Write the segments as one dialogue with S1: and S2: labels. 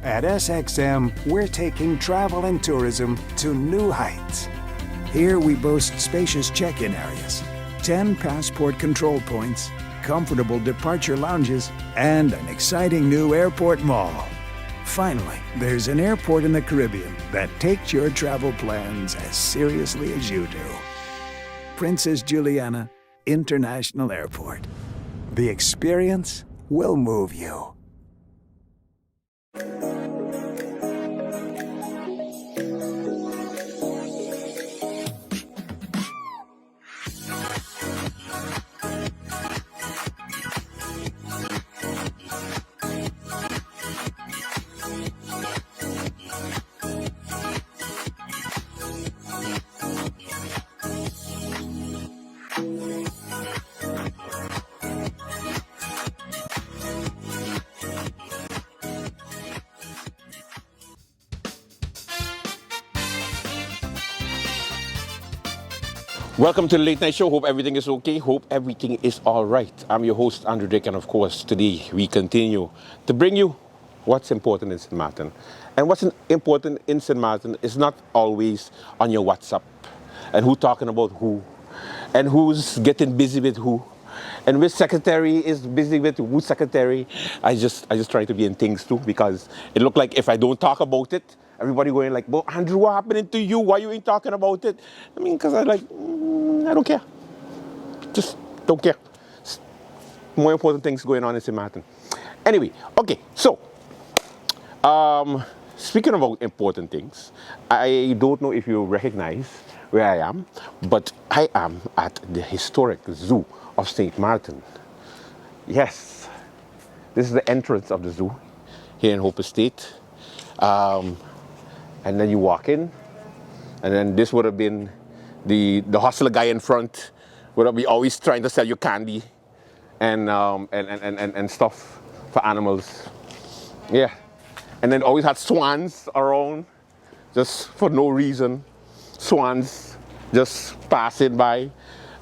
S1: At SXM, we're taking travel and tourism to new heights. Here we boast spacious check-in areas, 10 passport control points, comfortable departure lounges, and an exciting new airport mall. Finally, there's an airport in the Caribbean that takes your travel plans as seriously as you do. Princess Juliana International Airport. The experience will move you.
S2: Welcome to the Late Night Show. Hope everything is okay. Hope everything is all right. I'm your host, Andrew Dick, and of course, today we continue to bring you what's important in St. Martin. And what's important in St. Martin is not always on your WhatsApp and who talking about who and who's getting busy with who and which secretary is busy with whose secretary. I just try to be in things too, because it looked like if I don't talk about it, everybody going like, "Well, Andrew, what happened to you? Why you ain't talking about it?" I mean, because I don't care. Just don't care. More important things going on in St. Martin. Anyway, okay, so, speaking about important things, I don't know if you recognize where I am, but I am at the historic zoo of St. Martin. Yes, this is the entrance of the zoo here in Hope Estate. And then you walk in, and then this would have been the hustler guy in front would be always trying to sell you candy and stuff for animals. Yeah, and then always had swans around just for no reason. Swans just passing by,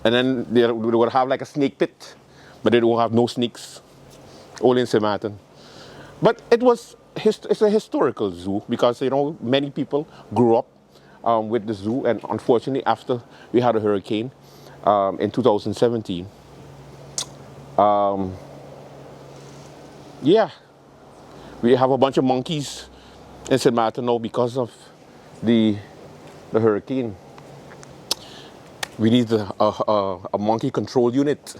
S2: and then they would have like a snake pit, but they don't have no snakes, only in St. Martin. But it's a historical zoo because, you know, many people grew up with the zoo, and unfortunately after we had a hurricane in 2017, yeah, we have a bunch of monkeys in St. Martin now because of the hurricane. We need a monkey control unit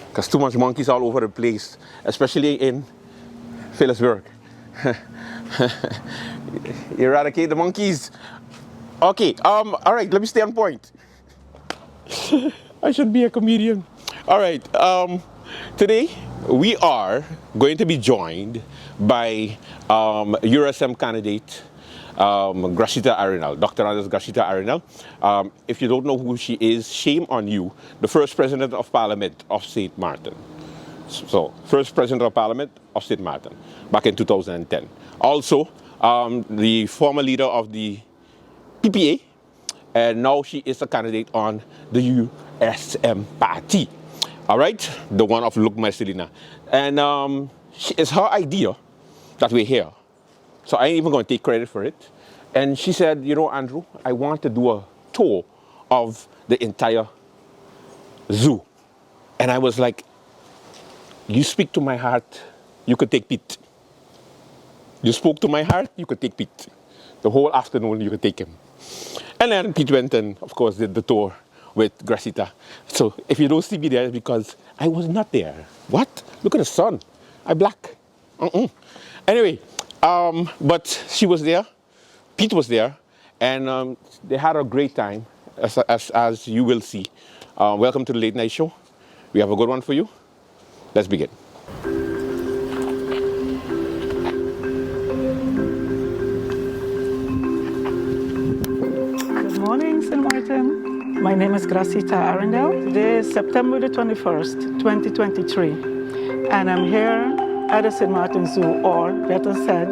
S2: because too much monkeys all over the place, especially in Phillipsburg. Eradicate the monkeys. Okay, all right, let me stay on point. I should be a comedian. All right, today we are going to be joined by URSM candidate Gracita Arenal, Dr. Anders Gracita Arenal. If you don't know who she is, shame on you. The first President of Parliament of St. Martin. So, first President of Parliament of St. Martin, back in 2010. Also, the former leader of the PPA, and now she is a candidate on the USM party. All right, the one of Luke Marcelina. And it's her idea that we're here. So I ain't even going to take credit for it. And she said, you know, Andrew, I want to do a tour of the entire zoo. And I was like, you speak to my heart, you could take Pete. You spoke to my heart, you could take Pete. The whole afternoon, you could take him. And then Pete went and, of course, did the tour with Gracita. So if you don't see me there, it's because I was not there. What? Look at the sun. I'm black. Anyway, but she was there. Pete was there. And they had a great time, as you will see. Welcome to the Late Night Show. We have a good one for you. Let's begin.
S3: Good morning, St. Martin. My name is Gracita Arundel. Today is September the 21st, 2023. And I'm here at the St. Martin Zoo, or better said,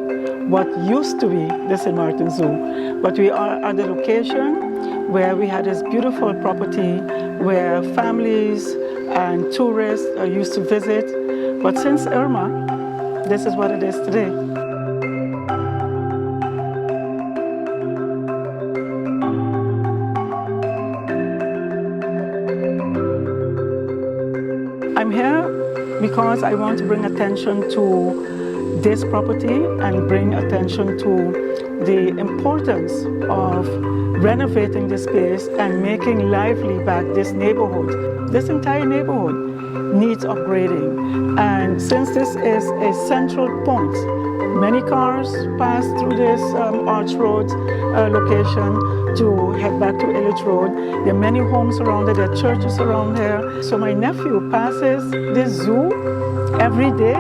S3: what used to be the St. Martin Zoo. But we are at the location where we had this beautiful property where families and tourists are used to visit. But since Irma, this is what it is today. I'm here because I want to bring attention to this property and bring attention to the importance of renovating the space and making lively back this neighborhood. This entire neighborhood needs upgrading. And since this is a central point, many cars pass through this Arch Road location to head back to Illich Road. There are many homes around it, there are churches around here. So my nephew passes this zoo every day.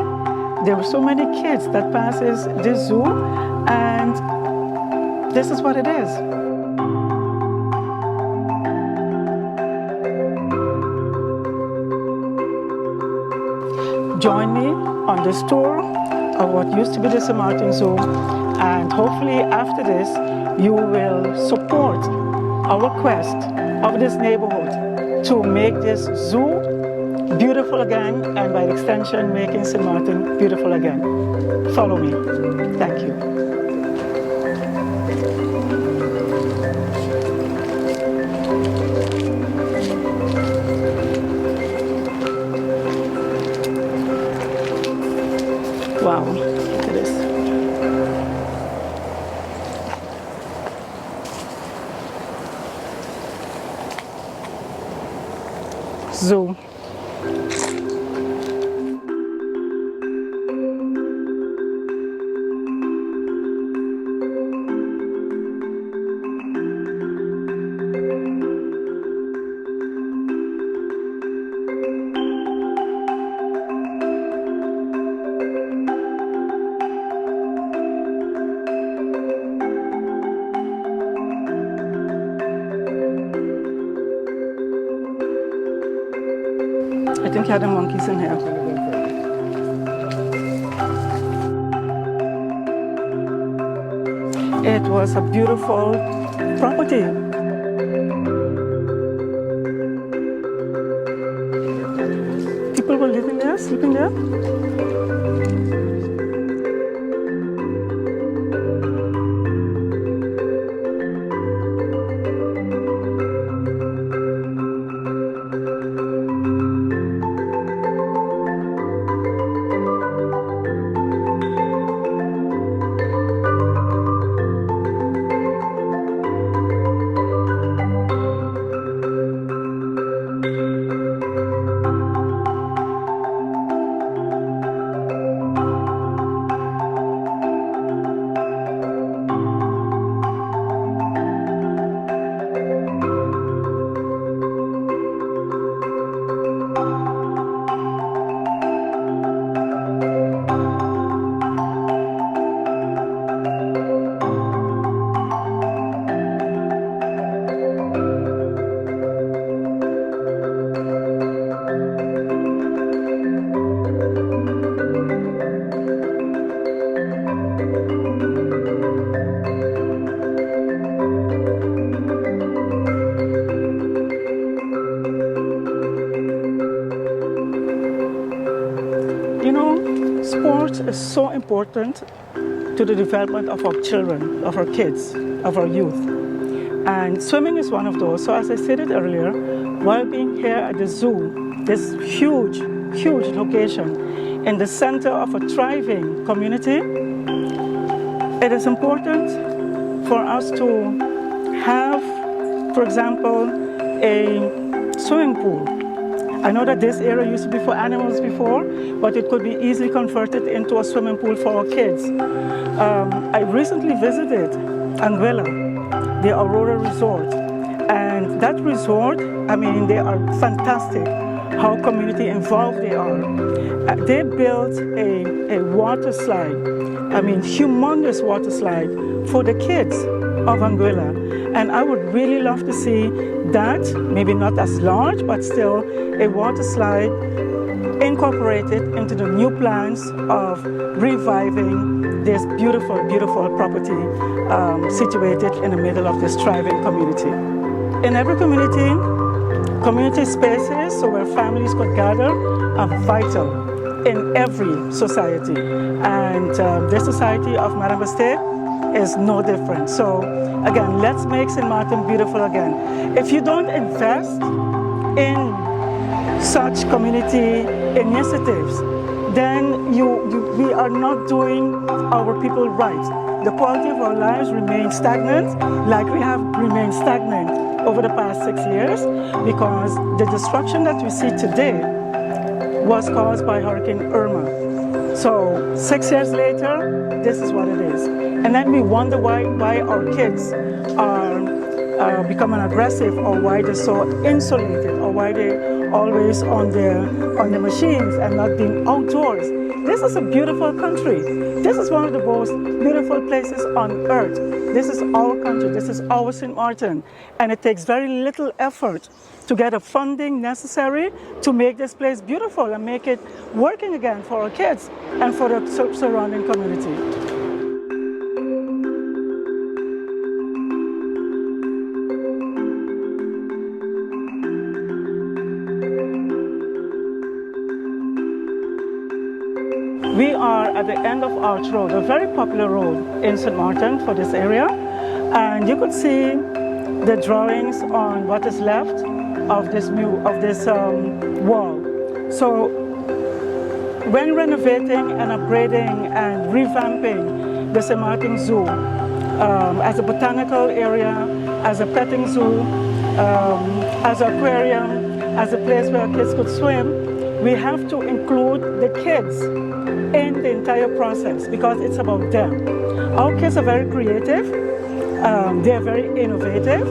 S3: There are so many kids that passes this zoo, and this is what it is. Join me on this tour of what used to be the St. Martin Zoo, and hopefully after this you will support our quest of this neighborhood to make this zoo beautiful again, and by extension making St. Martin beautiful again. Follow me. Thank you. Wow, look at this. Zoo. I think you had the monkeys in here. It was a beautiful property. People were living there, sleeping there. You know, sport is so important to the development of our children, of our kids, of our youth. And swimming is one of those. So as I stated earlier, while being here at the zoo, this huge, huge location in the center of a thriving community, it is important for us to have, for example, a swimming pool. I know that this area used to be for animals before, but it could be easily converted into a swimming pool for our kids. I recently visited Anguilla, the Aurora Resort, and that resort, I mean, they are fantastic, how community involved they are. They built a water slide, I mean, humongous water slide for the kids of Anguilla. And I would really love to see that, maybe not as large, but still a water slide incorporated into the new plans of reviving this beautiful, beautiful property situated in the middle of this thriving community. In every community, community spaces, so where families could gather, are vital in every society. And the society of Madame Bastille is no different. So again, let's make St. Martin beautiful again. If you don't invest in such community initiatives, then we are not doing our people right. The quality of our lives remains stagnant, like we have remained stagnant over the past 6 years, because the destruction that we see today was caused by Hurricane Irma. So 6 years later, this is what it is. And then we wonder why our kids are becoming aggressive, or why they're so insulated, or why they're always on the machines and not being outdoors. This is a beautiful country. This is one of the most beautiful places on earth. This is our country. This is our St. Martin. And it takes very little effort to get the funding necessary to make this place beautiful and make it working again for our kids and for the surrounding community. We are at the end of Arch Road, a very popular road in St. Martin for this area. And you could see the drawings on what is left of this wall. So when renovating and upgrading and revamping the St. Martin Zoo as a botanical area, as a petting zoo, as an aquarium, as a place where kids could swim, we have to include the kids in the entire process, because it's about them. Our kids are very creative, they are very innovative,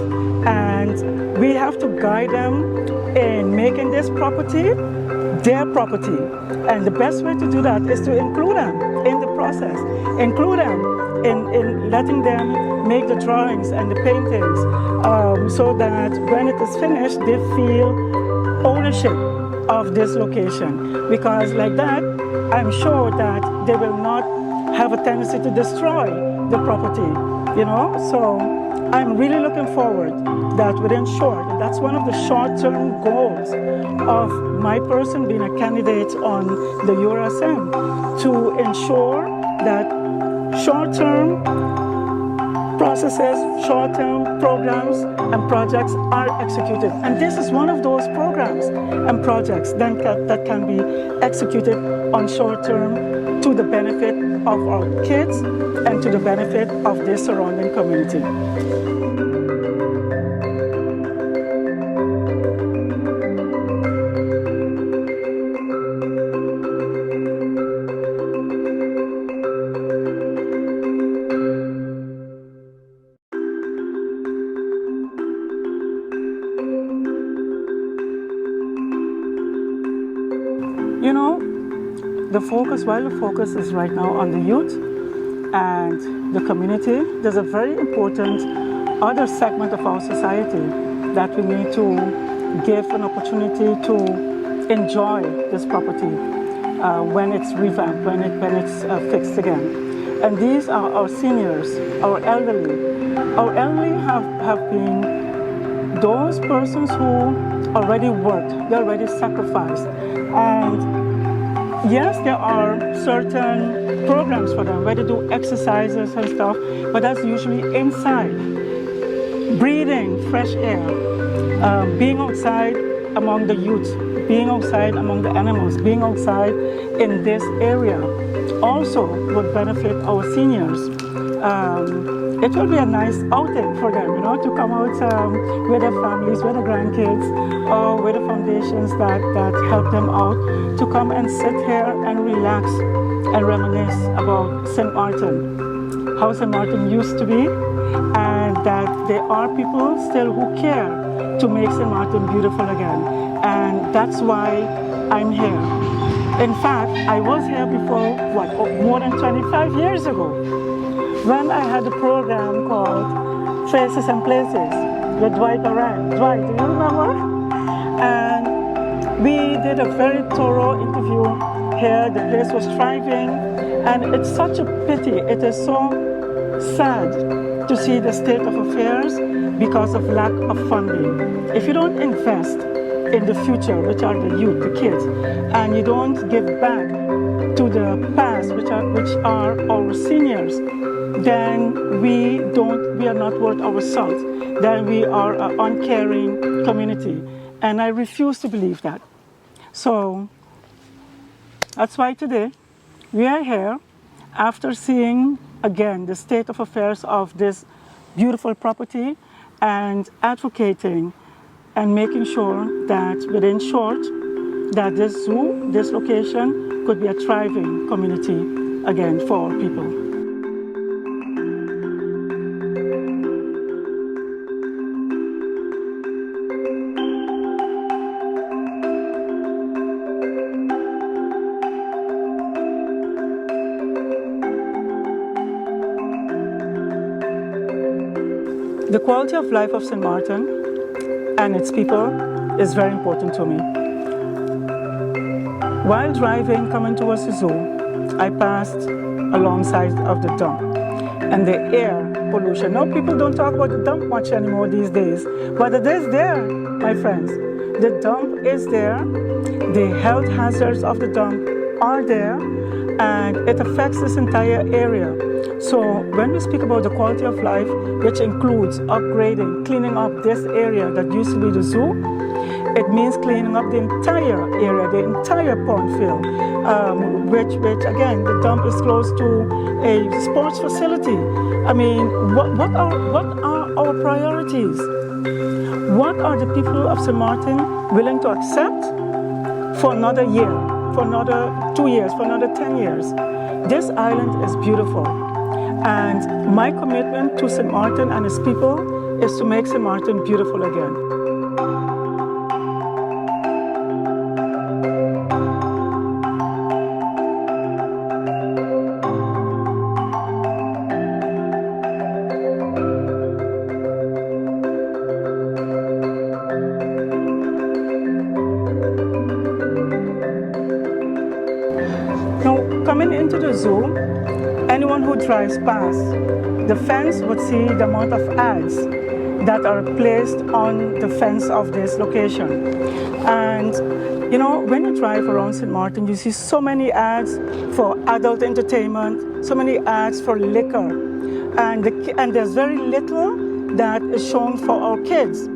S3: and we have to guide them in making this property their property. And the best way to do that is to include them in the process, include them in letting them make the drawings and the paintings, so that when it is finished, they feel ownership of this location, because like that, I'm sure that they will not have a tendency to destroy the property, you know? So I'm really looking forward that within short, and that's one of the short-term goals of my person being a candidate on the URSM, to ensure that short-term processes, short-term programs and projects are executed. And this is one of those programs and projects that can be executed on short-term to the benefit of our kids and to the benefit of their surrounding community. You know, while the focus is right now on the youth and the community, there's a very important other segment of our society that we need to give an opportunity to enjoy this property when it's revamped, when it's fixed again. And these are our seniors, our elderly. Our elderly have been those persons who already worked, they already sacrificed. And yes, there are certain programs for them where they do exercises and stuff, but that's usually inside. Breathing fresh air, being outside among the youth, being outside among the animals, being outside in this area also would benefit our seniors. It will be a nice outing for them, you know, to come out with their families, with their grandkids, or with the foundations that help them out, to come and sit here and relax and reminisce about St. Martin, how St. Martin used to be, and that there are people still who care to make St. Martin beautiful again. And that's why I'm here. In fact, I was here before, more than 25 years ago, when I had a program called Faces and Places with Dwight Oran. Dwight, do you remember? And we did a very thorough interview here. The place was thriving, and it's such a pity. It is so sad to see the state of affairs because of lack of funding. If you don't invest in the future, which are the youth, the kids, and you don't give back to the past, which are our seniors, then we are not worth our salt. Then we are an uncaring community. And I refuse to believe that. So that's why today we are here after seeing again the state of affairs of this beautiful property and advocating and making sure that within short that this zoo, this location could be a thriving community again for our people. The quality of life of St. Martin and its people is very important to me. While driving, coming towards the zoo, I passed alongside of the dump and the air pollution. Now people don't talk about the dump much anymore these days, but it is there, my friends. The dump is there, the health hazards of the dump are there, and it affects this entire area. So when we speak about the quality of life, which includes upgrading, cleaning up this area that used to be the zoo, it means cleaning up the entire area, the entire pond field, which again, the dump is close to a sports facility. I mean, what are our priorities? What are the people of St. Martin willing to accept for another year, for another 2 years, for another 10 years? This island is beautiful. And my commitment to St. Martin and its people is to make St. Martin beautiful again. Now, coming into the zoo, anyone who drives past, the fence would see the amount of ads that are placed on the fence of this location. And you know, when you drive around St. Martin, you see so many ads for adult entertainment, so many ads for liquor, and there's very little that is shown for our kids.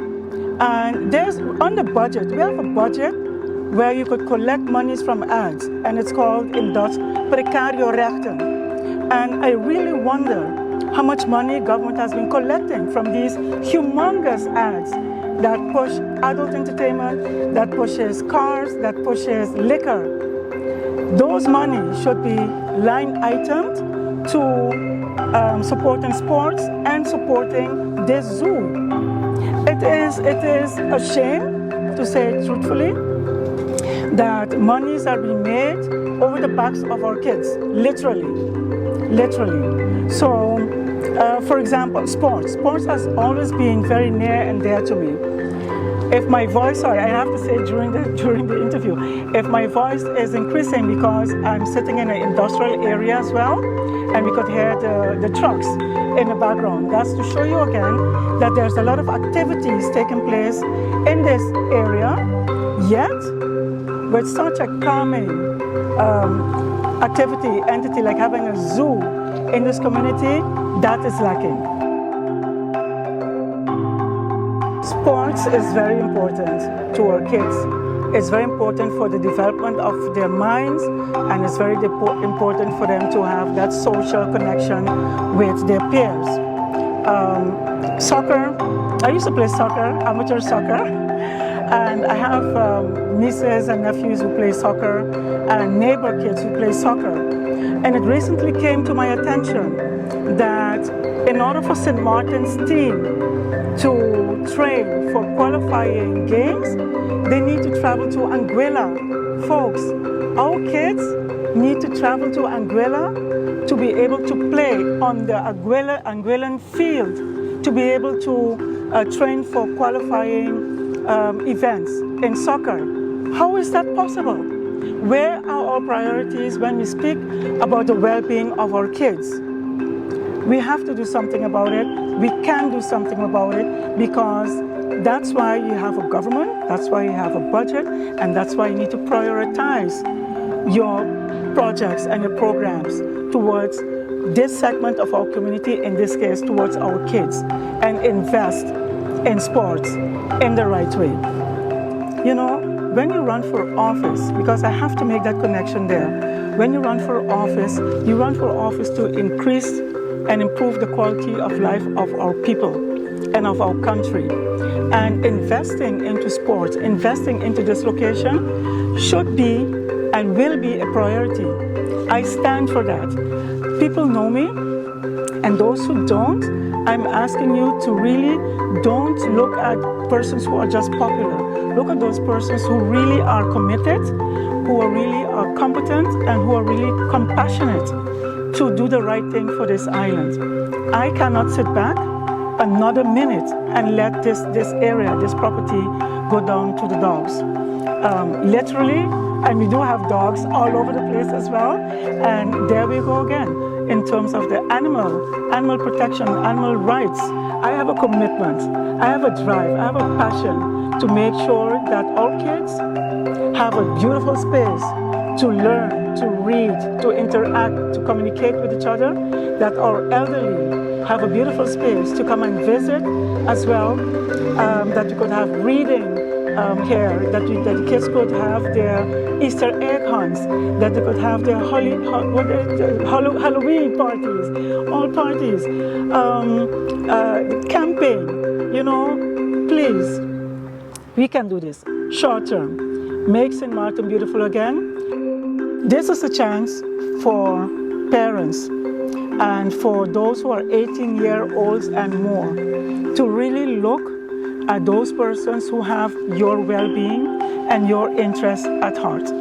S3: And there's on the budget, we have a budget where you could collect monies from ads, and it's called in Dutch precario rechten. And I really wonder how much money government has been collecting from these humongous ads that push adult entertainment, that pushes cars, that pushes liquor. Those money should be line itemed to supporting sports and supporting this zoo. It is a shame, to say it truthfully, that monies are being made over the backs of our kids, literally. So, for example, sports has always been very near and dear to me. If my voice, sorry, I have to say during the interview, if my voice is increasing because I'm sitting in an industrial area as well, and we could hear the trucks in the background, that's to show you again that there's a lot of activities taking place in this area, yet with such a calming entity like having a zoo in this community, that is lacking. Sports is very important to our kids. It's very important for the development of their minds, and it's very important for them to have that social connection with their peers. Soccer, I used to play soccer, amateur soccer, and I have nieces and nephews who play soccer, and neighbor kids who play soccer. And it recently came to my attention that in order for St. Martin's team to train for qualifying games, they need to travel to Anguilla. Folks, our kids need to travel to Anguilla to be able to play on the Anguillan field, to be able to train for qualifying events in soccer. How is that possible? Where are our priorities when we speak about the well-being of our kids? We have to do something about it. We can do something about it, because that's why you have a government, that's why you have a budget, and that's why you need to prioritize your projects and your programs towards this segment of our community, in this case towards our kids, and invest in sports in the right way. You know, when you run for office, because I have to make that connection there, when you run for office, you run for office to increase and improve the quality of life of our people and of our country. And investing into sports, investing into this location should be and will be a priority. I stand for that. People know me, and those who don't, I'm asking you to really don't look at persons who are just popular. Look at those persons who really are committed, who are really competent, and who are really compassionate to do the right thing for this island. I cannot sit back another minute and let this area, this property, go down to the dogs. Literally, and we do have dogs all over the place as well. And there we go again. In terms of the animal protection, animal rights, I have a commitment, I have a drive, I have a passion to make sure that our kids have a beautiful space to learn, to read, to interact, to communicate with each other, that our elderly have a beautiful space to come and visit as well, that we could have reading here, that the kids could have their Easter egg hunts, that they could have their Halloween parties, all parties, camping, please, we can do this short term. Make St. Martin beautiful again. This is a chance for parents and for those who are 18-year-olds and more to really look at those persons who have your well-being and your interests at heart.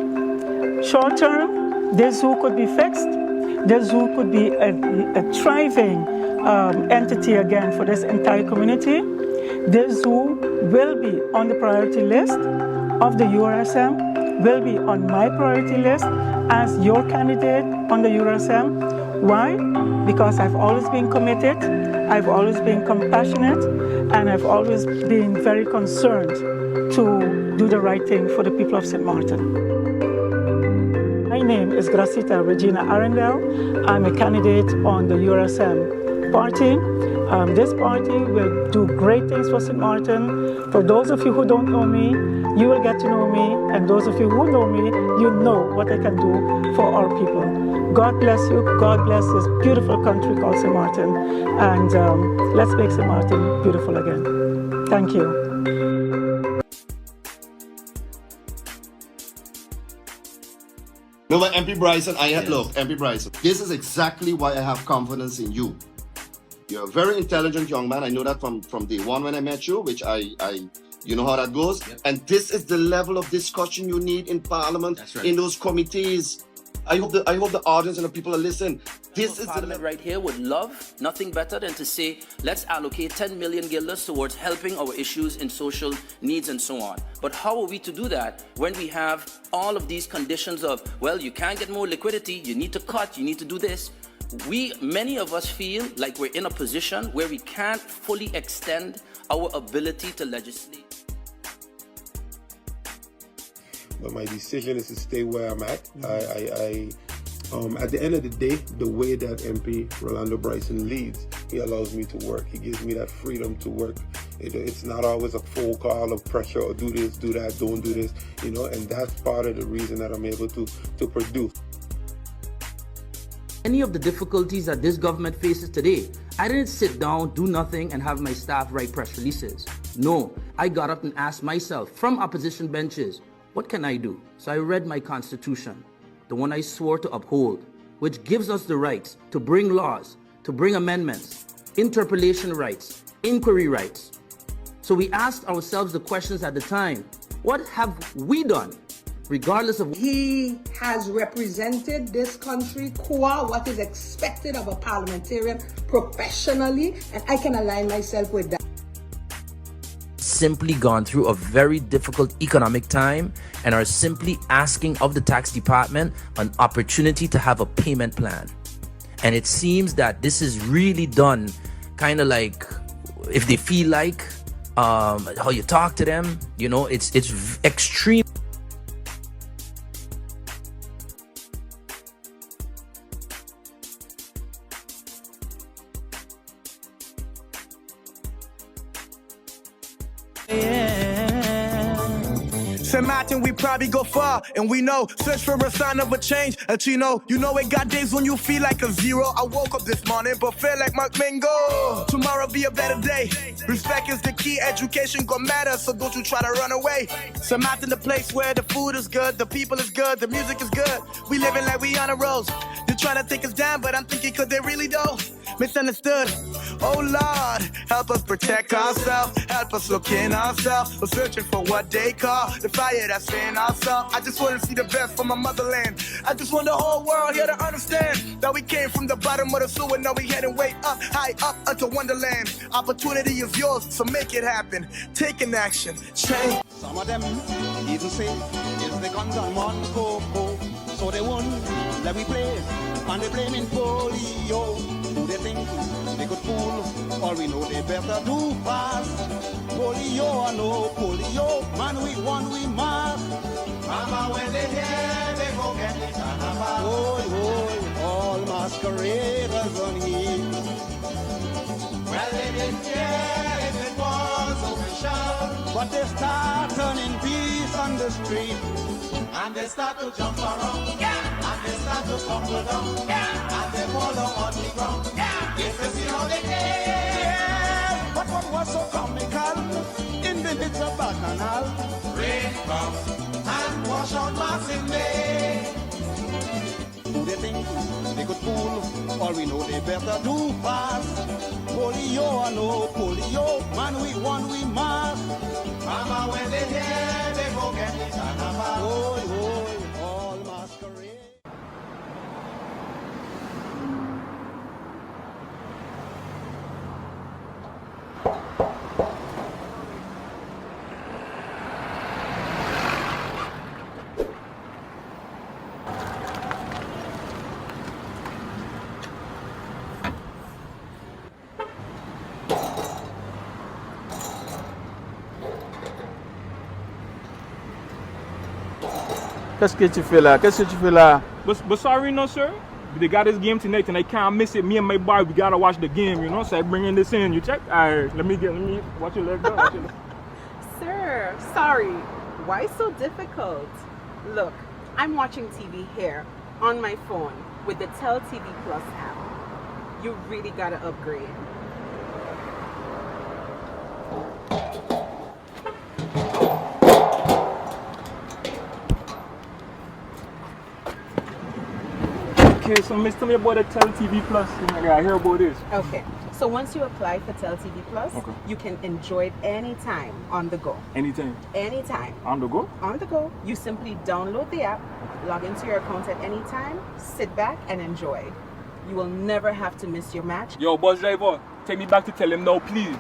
S3: Short term, this zoo could be fixed. This zoo could be a thriving entity again for this entire community. This zoo will be on the priority list of the URSM, will be on my priority list as your candidate on the URSM. Why? Because I've always been committed, I've always been compassionate, and I've always been very concerned to do the right thing for the people of St. Martin. My name is Gracita Regina Arendelle. I'm a candidate on the URSM party. This party will do great things for St. Martin. For those of you who don't know me, you will get to know me, and those of you who know me, you know what I can do for our people. God bless you. God bless this beautiful country called St. Martin. And let's make St. Martin beautiful again. Thank you.
S4: No, but MP Bryson, look, MP Bryson, this is exactly why I have confidence in you. You're a very intelligent young man. I know that from day one when I met you, which you know how that goes. Yep. And this is the level of discussion you need in Parliament, right, in those committees. I hope the audience and the people are listening. This is
S5: Parliament right here would love nothing better than to say, let's allocate 10 million guilders towards helping our issues in social needs and so on. But how are we to do that when we have all of these conditions of, well, you can't get more liquidity, you need to cut, you need to do this. Many of us feel like we're in a position where we can't fully extend our ability to legislate.
S6: But my decision is to stay where I'm at. At the end of the day, the way that MP Rolando Bryson leads, he allows me to work. He gives me that freedom to work. It's not always a phone call of pressure or do this, do that, don't do this, and that's part of the reason that I'm able to produce.
S7: Any of the difficulties that this government faces today, I didn't sit down, do nothing, and have my staff write press releases. No, I got up and asked myself from opposition benches, what can I do? So I read my constitution, the one I swore to uphold, which gives us the rights to bring laws, to bring amendments, interpellation rights, inquiry rights. So we asked ourselves the questions at the time, what have we done? Regardless of...
S8: He has represented this country qua what is expected of a parliamentarian professionally, and I can align myself with that.
S7: Simply gone through a very difficult economic time and are simply asking of the tax department an opportunity to have a payment plan. And it seems that this is really done kind of like if they feel like how you talk to them, it's extreme.
S9: St. Martin, we probably go far, and we know, search for a sign of a change. And you know it got days when you feel like a zero. I woke up this morning, but felt like Mark Mingo. Tomorrow be a better day. Respect is the key, education gon' matter, so don't you try to run away. St. Martin, the place where the food is good, the people is good, the music is good. We living like we on a road. They're trying to take us down, but I'm thinking cause they really don't. Misunderstood. Oh Lord, help us protect ourselves, help us look in ourselves. We're searching for what they call the fire that's in ourselves. I just want to see the best for my motherland. I just want the whole world here to understand that we came from the bottom of the sewer, now we heading way up, high up unto Wonderland. Opportunity is yours, so make it happen. Take an action, change.
S10: Some of them even say it's the guns on one coco, so they won't let me play, and they blaming polio. Who they think they could fool? All we know they better do fast. Polio or no polio, man we won, we mark. Mama when they hear they go get the carnival. Oh, all masqueraders on here. Well they didn't care if it was official, but they start turning beasts on the street. And they start to jump around, yeah. And they start to tumble down, yeah. And they fall down on the ground, yeah. If you see how they came, but what was so comical in the midst of Bacchanal? Rain comes and wash out massive May. Who they think they could fool? All we know they better do fast. Polio or no polio, man we won, we mark. Mama when they hear they go get the carnival. Oh, all masquerade.
S11: Qu'est-ce que tu fais là? Qu'est-ce que tu fais là?
S12: But sorry, no sir. They got this game tonight and I can't miss it. Me and my boy, we gotta watch the game, you know. So I bringing this in. You check? Alright, let me watch your leg go. Watch your leg.
S13: Sir, sorry. Why so difficult? Look, I'm watching TV here on my phone with the Tell TV Plus app. You really gotta upgrade.
S12: Okay, so miss, tell me about the Tell TV Plus. I hear about this.
S13: Okay, so once you apply for Tell TV Plus, okay, you can enjoy it anytime on the go.
S12: Anytime?
S13: Anytime.
S12: On the go?
S13: On the go. You simply download the app, log into your account at any time, sit back and enjoy. You will never have to miss your match.
S12: Yo, bus driver, take me back to tell him now, please.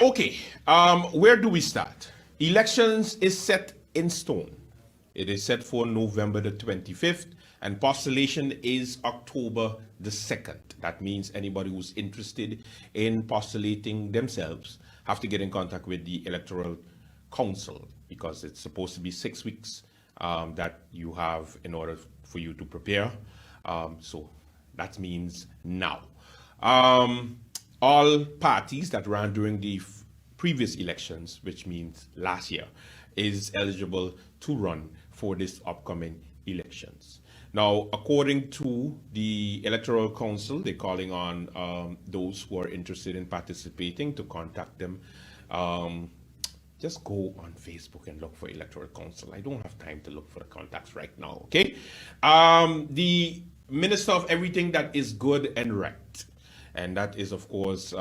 S2: Okay, where do we start? Elections is set in stone. It is set for November the 25th, and postulation is October the 2nd. That means anybody who's interested in postulating themselves have to get in contact with the Electoral Council, because it's supposed to be 6 weeks that you have in order for you to prepare. So that means now. All parties that ran during the previous elections, which means last year, is eligible to run for this upcoming elections. Now, according to the Electoral Council, they're calling on those who are interested in participating to contact them. Just go on Facebook and look for Electoral Council. I don't have time to look for the contacts right now, okay? The Minister of Everything that is good and right, and that is, of course,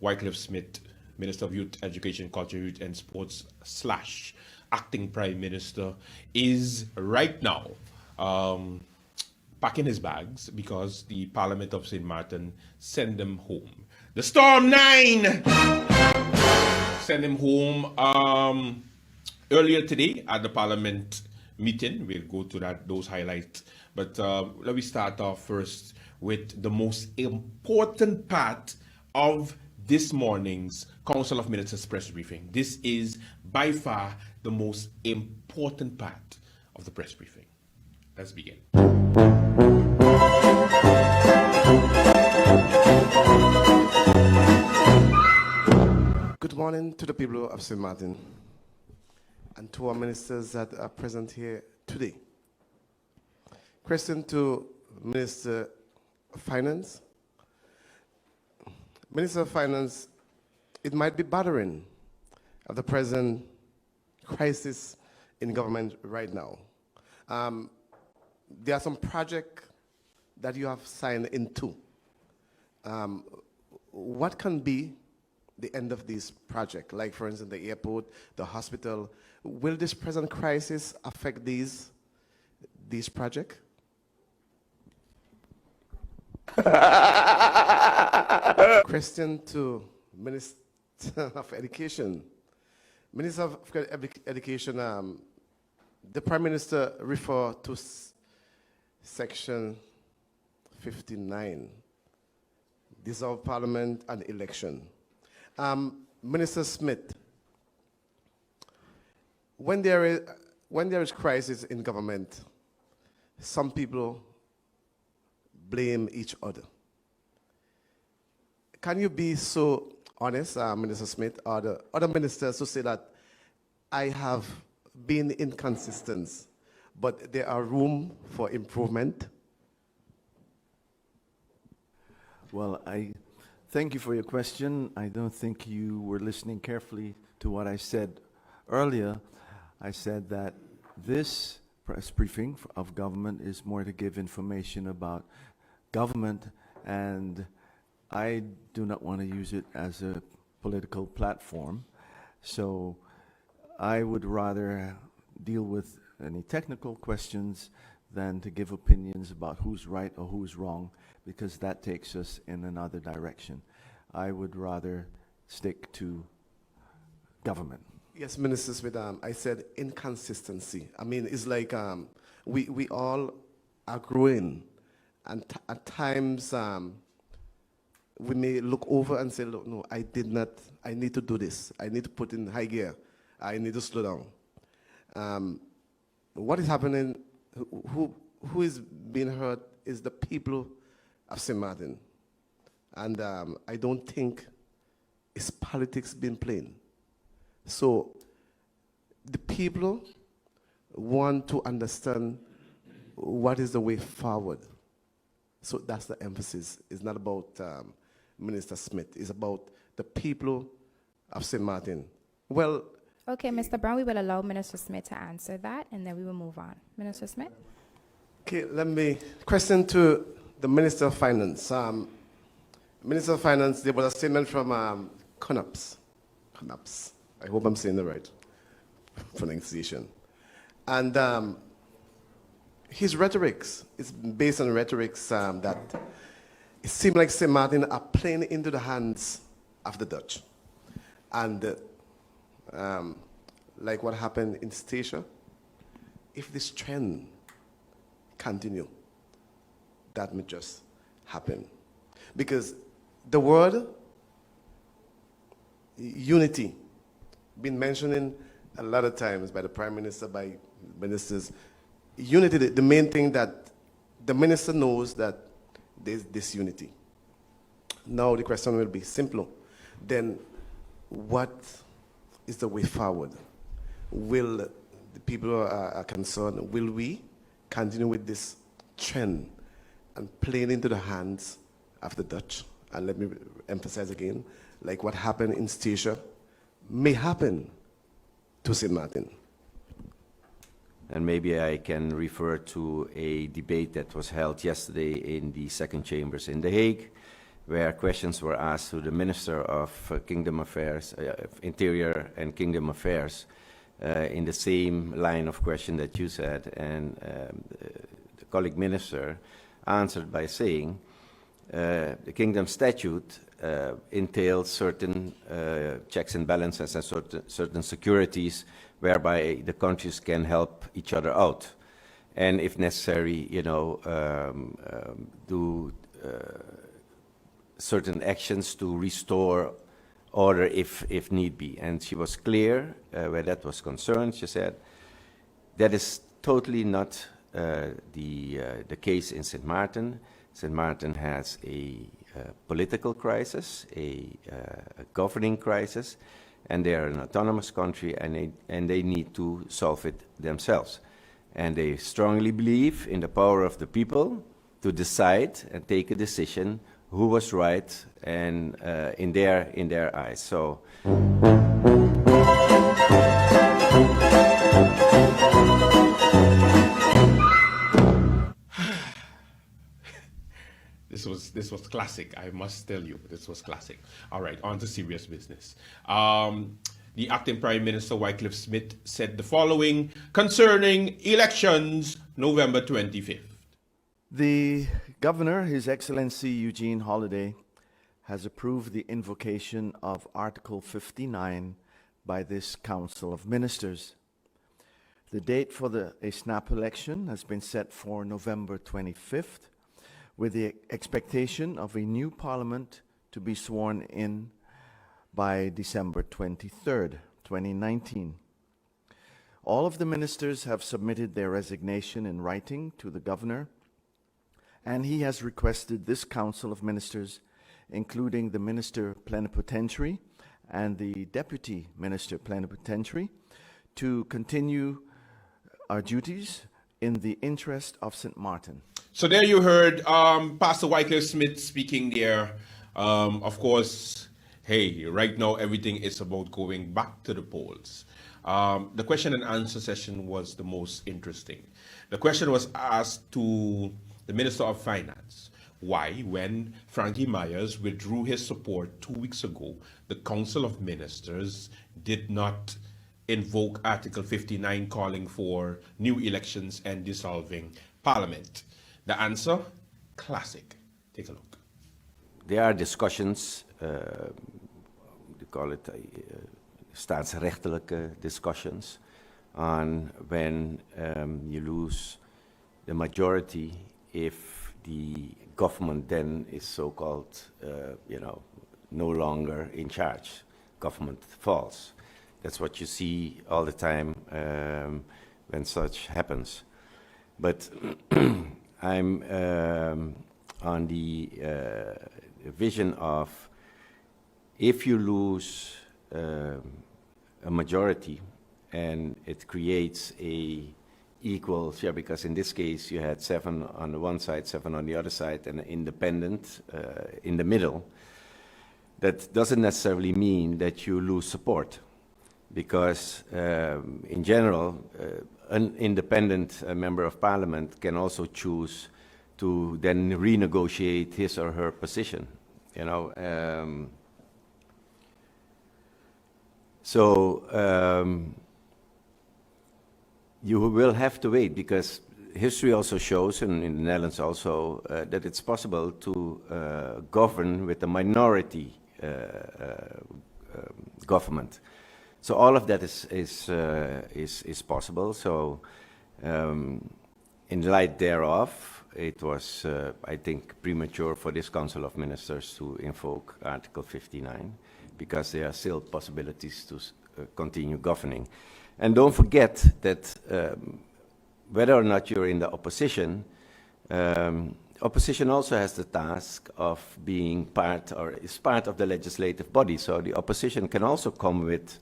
S2: Wycliffe Smith, Minister of Youth, Education, Culture, Youth and Sports / Acting Prime Minister, is right now packing his bags because the Parliament of St. Martin sent him home. The Storm 9 sent him home earlier today at the Parliament meeting. We'll go to those highlights. But let me start off first with the most important part of this morning's Council of Ministers press briefing. This is by far the most important part of the press briefing. Let's begin.
S14: Good morning to the people of St. Martin and to our ministers that are present here today. Question to Minister of Finance. Minister of Finance, it might be bothering of the present crisis in government right now. There are some projects that you have signed into. What can be the end of this project? Like, for instance, the airport, the hospital. Will this present crisis affect these projects? Question to Minister of Education. Minister of Education, the Prime Minister referred to Section 59, dissolve Parliament and election. Minister Smith, when there is crisis in government, some people blame each other. Can you be so honest, Minister Smith, or the other ministers, to say that I have been inconsistent, but there are room for improvement?
S15: Well, I thank you for your question. I don't think you were listening carefully to what I said earlier. I said that this press briefing of government is more to give information about government, and I do not want to use it as a political platform. So I would rather deal with any technical questions than to give opinions about who's right or who's wrong, because that takes us in another direction. I would rather stick to government.
S14: Yes, Minister Smith, I said inconsistency. I mean, it's like we all are growing, and at times we may look over and say, look, no, I need to do this. I need to put in high gear. I need to slow down. What is happening, who is being hurt is the people of St. Martin. And I don't think it's politics being played. So the people want to understand what is the way forward. So that's the emphasis. It's not about Minister Smith. It's about the people of St. Martin. Well,
S16: okay, Mr. Brown, we will allow Minister Smith to answer that, and then we will move on. Minister Smith?
S14: Okay, question to the Minister of Finance. Minister of Finance, there was a statement from CONAPS. I hope I'm saying the right pronunciation. And his rhetorics is based on rhetorics that it seems like St. Martin are playing into the hands of the Dutch. And like what happened in Statia, if this trend continue, that may just happen. Because the word unity been mentioning a lot of times by the Prime Minister, by ministers. Unity, the main thing that the minister knows that there's this unity. Now the question will be simple. Then what is the way forward? Will the people are concerned, will we continue with this trend and playing into the hands of the Dutch? And let me emphasize again, like what happened in Statia may happen to St. Martin.
S17: And maybe I can refer to a debate that was held yesterday in the second chambers in The Hague, where questions were asked to the Minister of Kingdom Affairs, Interior and Kingdom Affairs, in the same line of question that you said. And the colleague minister answered by saying the Kingdom Statute entails certain checks and balances and certain securities whereby the countries can help each other out. And if necessary, do certain actions to restore order if need be. And she was clear where that was concerned. She said, that is totally not the case in St. Martin. St. Martin has a political crisis, a governing crisis, and they are an autonomous country, and they need to solve it themselves. And they strongly believe in the power of the people to decide and take a decision who was right and in their eyes. So.
S2: This was classic. I must tell you, this was classic. All right, on to serious business. The acting Prime Minister Wycliffe Smith said the following concerning elections November 25th.
S15: The Governor, His Excellency Eugene Holliday, has approved the invocation of Article 59 by this Council of Ministers. The date for a snap election has been set for November 25th, with the expectation of a new Parliament to be sworn in by December 23rd, 2019. All of the ministers have submitted their resignation in writing to the Governor, and he has requested this Council of Ministers, including the Minister Plenipotentiary and the Deputy Minister Plenipotentiary, to continue our duties in the interest of St. Martin.
S2: So there you heard Pastor Wycliffe Smith speaking there. Of course, hey, right now everything is about going back to the polls. The question and answer session was the most interesting. The question was asked to the Minister of Finance. Why, when Frankie Myers withdrew his support 2 weeks ago, the Council of Ministers did not invoke Article 59 calling for new elections and dissolving Parliament? The answer, classic. Take a look.
S17: There are discussions, we call it staatsrechtelijke discussions, on when you lose the majority if the government then is so-called, no longer in charge. Government falls. That's what you see all the time when such happens. But I'm on the vision of if you lose a majority and it creates a equal share, because in this case you had 7 on the one side, 7 on the other side, and an independent in the middle, that doesn't necessarily mean that you lose support. Because in general, an independent member of parliament can also choose to then renegotiate his or her position, you will have to wait, because history also shows, and in the Netherlands also, that it's possible to govern with a minority government. So all of that is possible. So in light thereof, it was, I think, premature for this Council of Ministers to invoke Article 59, because there are still possibilities to continue governing. And don't forget that whether or not you're in the opposition, opposition also has the task of being part, or is part of the legislative body. So the opposition can also come with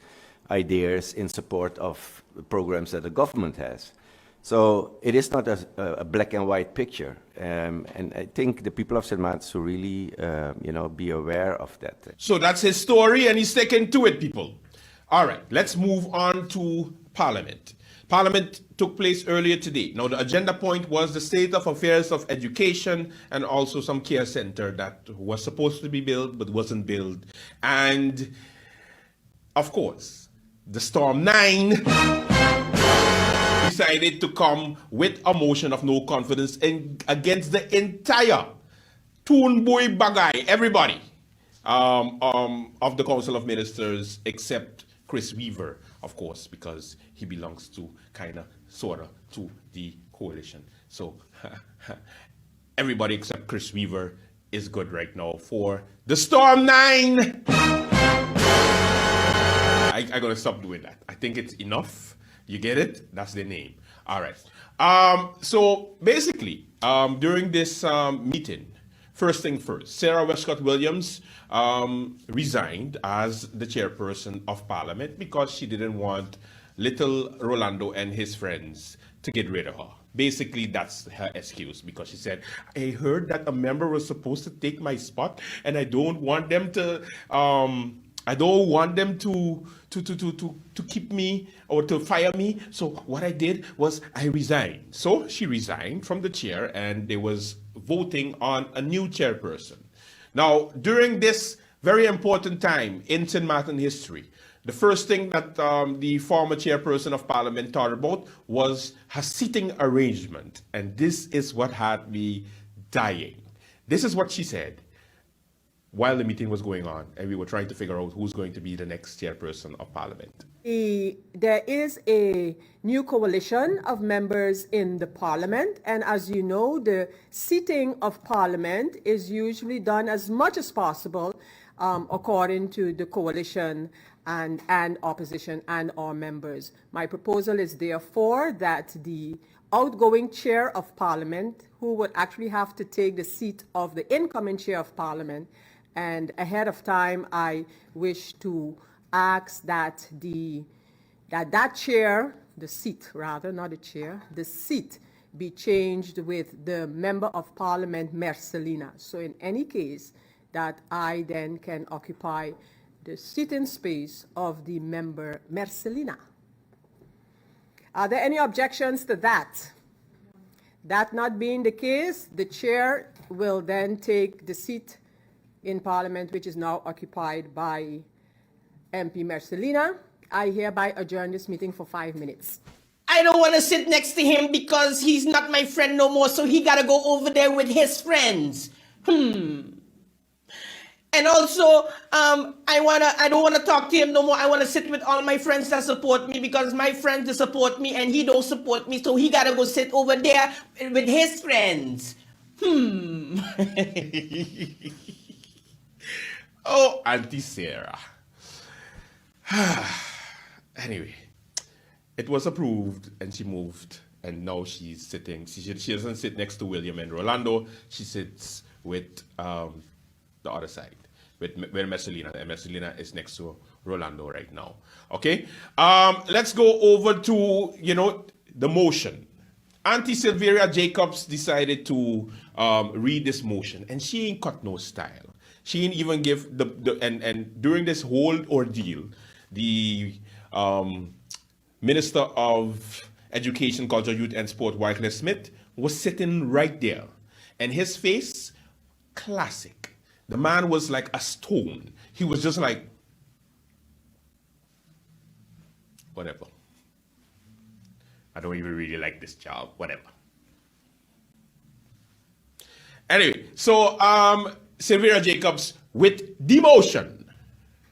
S17: ideas in support of programs that the government has. So it is not a black and white picture, and I think the people of St. Martin should really, be aware of that.
S2: So that's his story, and he's sticking to it, people. All right, let's move on to Parliament. Parliament took place earlier today. Now, the agenda point was the state of affairs of education and also some care center that was supposed to be built but wasn't built. And, of course, the Storm 9. We decided to come with a motion of no confidence against the entire Toon Boy Bagay, everybody of the Council of Ministers except Chris Weaver, of course, because he belongs to sort of to the coalition. So everybody except Chris Weaver is good right now for the Storm 9. I gotta stop doing that. I think it's enough. You get it? That's the name. All right. So basically, during this meeting, first thing first, Sarah Westcott Williams resigned as the chairperson of Parliament because she didn't want little Rolando and his friends to get rid of her. Basically, that's her excuse, because she said, I heard that a member was supposed to take my spot, and I don't want them to keep me or to fire me. So what I did was I resigned. So she resigned from the chair, and there was voting on a new chairperson. Now, during this very important time in St. Martin history, the first thing that the former chairperson of Parliament thought about was her seating arrangement. And this is what had me dying. This is what she said while the meeting was going on, and we were trying to figure out who's going to be the next chairperson of Parliament.
S18: There is a new coalition of members in the Parliament, and as you know, the seating of Parliament is usually done as much as possible according to the coalition and opposition and our members. My proposal is therefore that the outgoing chair of Parliament, who would actually have to take the seat of the incoming chair of Parliament, and ahead of time, I wish to ask that that chair, the seat rather, not the chair, the seat be changed with the member of Parliament, Mercelina. So in any case, that I then can occupy the sitting space of the member, Mercelina. Are there any objections to that? That not being the case, the chair will then take the seat in Parliament, which is now occupied by MP Mercelina. I hereby adjourn this meeting for 5 minutes.
S19: I don't want to sit next to him because he's not my friend no more, so he got to go over there with his friends. And also, I don't want to talk to him no more. I want to sit with all my friends that support me, because my friends that support me and he don't support me, so he got to go sit over there with his friends.
S2: Oh, Auntie Sarah. Anyway, it was approved and she moved, and now she's sitting. She doesn't sit next to William and Rolando. She sits with the other side, with Mercelina, and Mercelina is next to Rolando right now. Okay, let's go over to the motion. Auntie Sylvia Jacobs decided to read this motion, and she ain't cut no style. She didn't even give and during this whole ordeal, the Minister of Education, Culture, Youth and Sport, Wycliffe Smith, was sitting right there. And his face, classic. The man was like a stone. He was just like, whatever. I don't even really like this job, whatever. Anyway, so Sylvia Jacobs with the motion.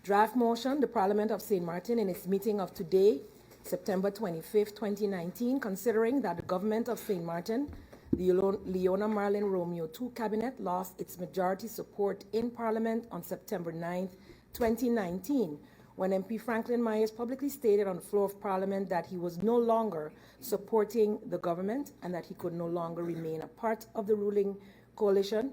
S18: Draft motion, the Parliament of St. Martin in its meeting of today, September 25th, 2019, considering that the government of St. Martin, the Leona Marlin Romeo II cabinet, lost its majority support in Parliament on September 9th, 2019, when MP Franklin Myers publicly stated on the floor of Parliament that he was no longer supporting the government and that he could no longer remain a part of the ruling coalition.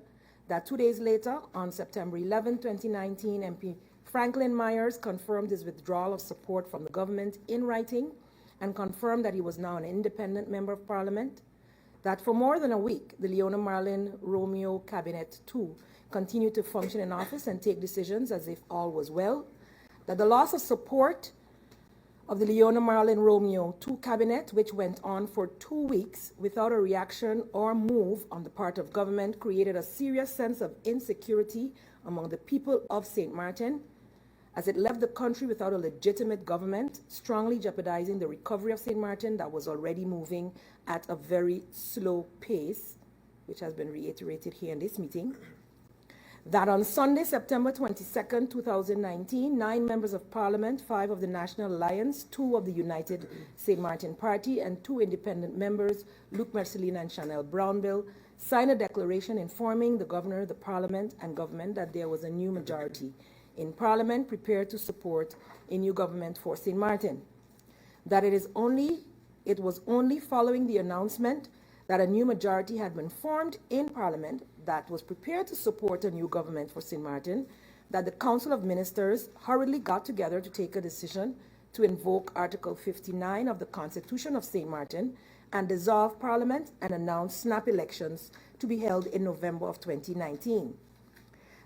S18: That 2 days later, on September 11, 2019, MP Franklin Myers confirmed his withdrawal of support from the government in writing and confirmed that he was now an independent member of Parliament. That for more than a week, the Leona Marlin Romeo Cabinet 2 continued to function in office and take decisions as if all was well. That the loss of support of the Leona Marlin Romeo II cabinet, which went on for 2 weeks without a reaction or move on the part of government, created a serious sense of insecurity among the people of St. Martin, as it left the country without a legitimate government, strongly jeopardizing the recovery of St. Martin that was already moving at a very slow pace, which has been reiterated here in this meeting. That on Sunday, September 22nd, 2019, 9 members of Parliament, 5 of the National Alliance, 2 of the United St. Martin Party, and 2 independent members, Luke Mercelina and Chanel Brownbill, signed a declaration informing the Governor, the Parliament, and government that there was a new majority in Parliament prepared to support a new government for St. Martin. That it was only following the announcement that a new majority had been formed in Parliament that was prepared to support a new government for St. Martin, that the Council of Ministers hurriedly got together to take a decision to invoke Article 59 of the Constitution of St. Martin and dissolve Parliament and announce snap elections to be held in November of 2019.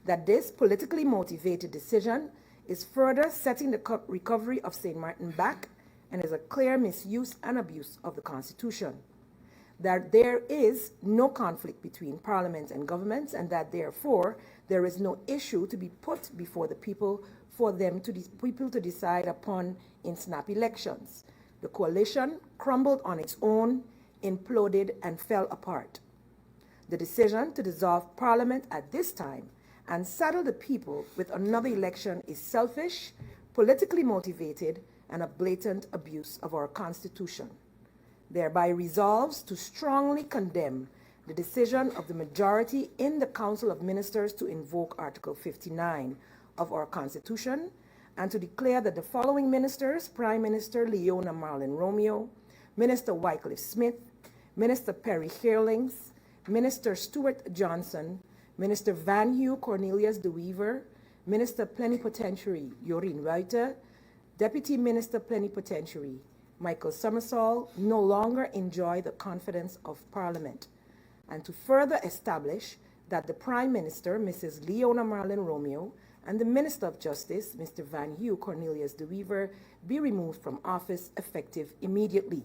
S18: That this politically motivated decision is further setting the recovery of St. Martin back and is a clear misuse and abuse of the Constitution. That there is no conflict between Parliament and governments, and that therefore there is no issue to be put before the people for them to decide upon in snap elections. The coalition crumbled on its own, imploded, and fell apart. The decision to dissolve Parliament at this time and saddle the people with another election is selfish, politically motivated, and a blatant abuse of our Constitution. Thereby resolves to strongly condemn the decision of the majority in the Council of Ministers to invoke Article 59 of our Constitution and to declare that the following ministers, Prime Minister Leona Marlin Romeo, Minister Wycliffe Smith, Minister Perry Shearlings, Minister Stuart Johnson, Minister Van Hugh Cornelius de Weaver, Minister Plenipotentiary Jorien Ruiter, Deputy Minister Plenipotentiary Michael Summersall no longer enjoy the confidence of Parliament, and to further establish that the Prime Minister, Mrs. Leona Marlin Romeo, and the Minister of Justice, Mr. Van Hugh Cornelius de Weaver, be removed from office effective immediately.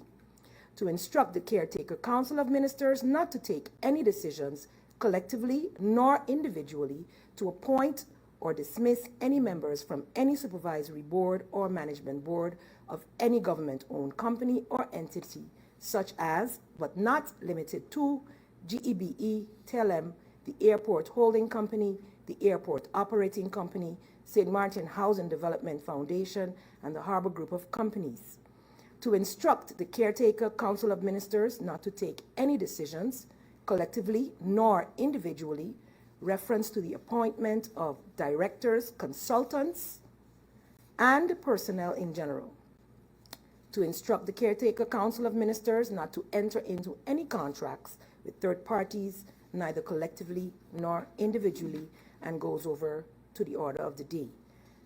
S18: To instruct the Caretaker Council of Ministers not to take any decisions collectively nor individually to appoint or dismiss any members from any supervisory board or management board of any government-owned company or entity, such as, but not limited to, GEBE, TELEM, the Airport Holding Company, the Airport Operating Company, St. Martin Housing Development Foundation, and the Harbor Group of Companies. To instruct the Caretaker Council of Ministers not to take any decisions, collectively nor individually, reference to the appointment of directors, consultants, and personnel in general. To instruct the Caretaker Council of Ministers not to enter into any contracts with third parties, neither collectively nor individually, and goes over to the order of the day.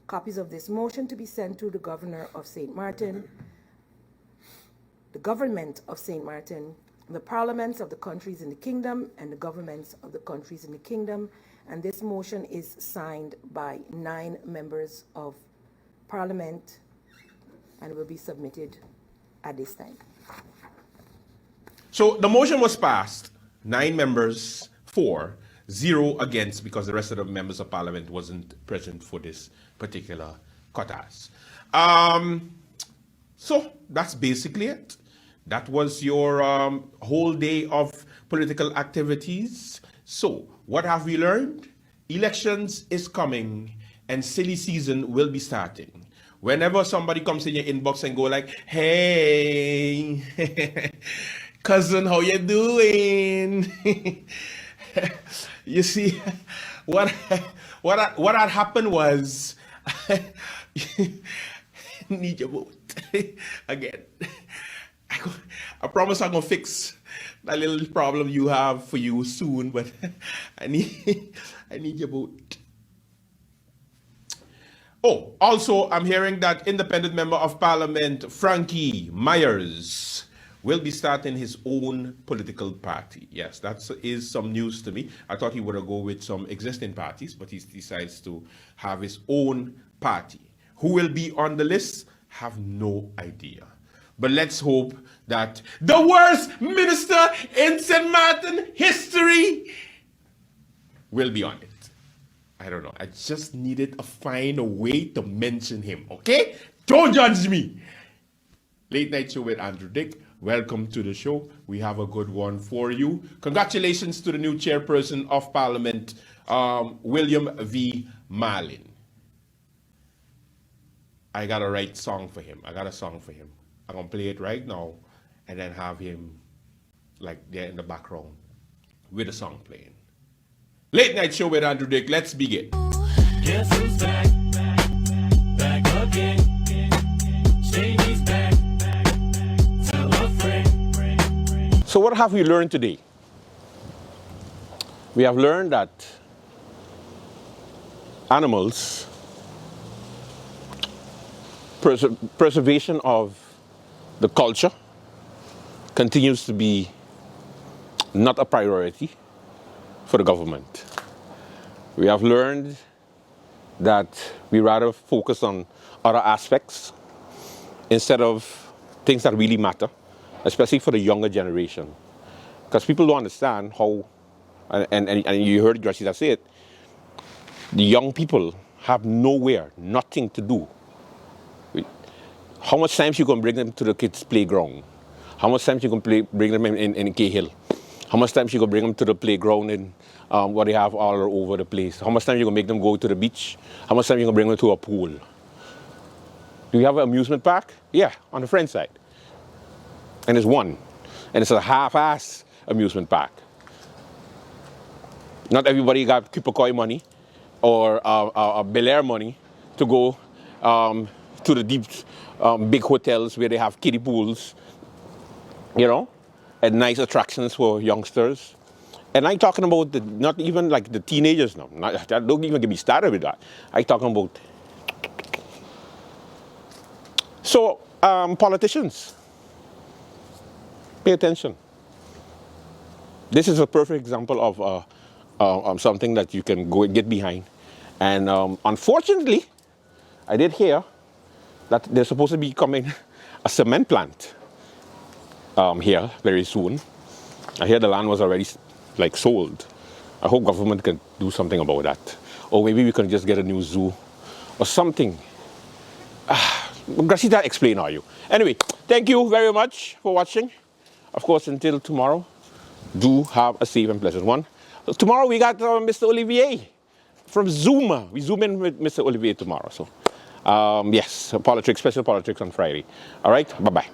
S18: Copies of this motion to be sent to the Governor of St. Martin, the Government of St. Martin, the parliaments of the countries in the kingdom, and the governments of the countries in the kingdom. And this motion is signed by 9 members of Parliament and will be submitted at this time.
S2: So the motion was passed, 9 members for, 0 against, because the rest of the members of Parliament wasn't present for this particular cuttass. So that's basically it. That was your whole day of political activities. So what have we learned? Elections is coming and silly season will be starting. Whenever somebody comes in your inbox and go like, hey, cousin, how you doing? You see, what had happened was, need your vote again. I promise I'm gonna fix that little problem you have for you soon, but I need your vote. Oh, also, I'm hearing that independent member of Parliament, Frankie Myers, will be starting his own political party. Yes, that is some news to me. I thought he would go with some existing parties, but he decides to have his own party. Who will be on the list? Have no idea. But let's hope that the worst minister in St. Martin history will be on it. I don't know. I just needed to find a way to mention him, okay? Don't judge me. Late Night Show with Andrew Dick. Welcome to the show. We have a good one for you. Congratulations to the new chairperson of Parliament, William V. Marlin. I got a right song for him. I got a song for him. I'm going to play it right now and then have him like there in the background with the song playing. Late Night Show with Andrew Dick. Let's begin.
S20: Guess who's back? Back again. Shady's back. Tell a friend.
S2: So what have we learned today? We have learned that animals, preservation of the culture continues to be not a priority for the government. We have learned that we rather focus on other aspects instead of things that really matter, especially for the younger generation. Because people don't understand how, and you heard Gracita say it, the young people have nowhere, nothing to do. How much times you can bring them to the kids' playground? How much times you can bring them in Cahill? How much times you can bring them to the playground in what they have all over the place? How much time you can make them go to the beach? How much time you can bring them to a pool? Do you have an amusement park? Yeah, on the French side. And it's one. And it's a half-ass amusement park. Not everybody got Kipakoi money or Bel Air money to go to the deep, big hotels where they have kiddie pools, you know, and nice attractions for youngsters. And I'm talking about not even like the teenagers now. Don't even get me started with that. I'm talking about. So, politicians, pay attention. This is a perfect example of something that you can go and get behind. And unfortunately, I did hear that there's supposed to be coming a cement plant here very soon. I hear the land was already like sold. I hope government can do something about that. Or maybe we can just get a new zoo or something. Gracita, explain how you. Anyway, thank you very much for watching. Of course, until tomorrow, do have a safe and pleasant one. Tomorrow we got Mr. Olivier from Zoom. We zoom in with Mr. Olivier tomorrow. So, yes, politics, special politics on Friday. All right, bye-bye.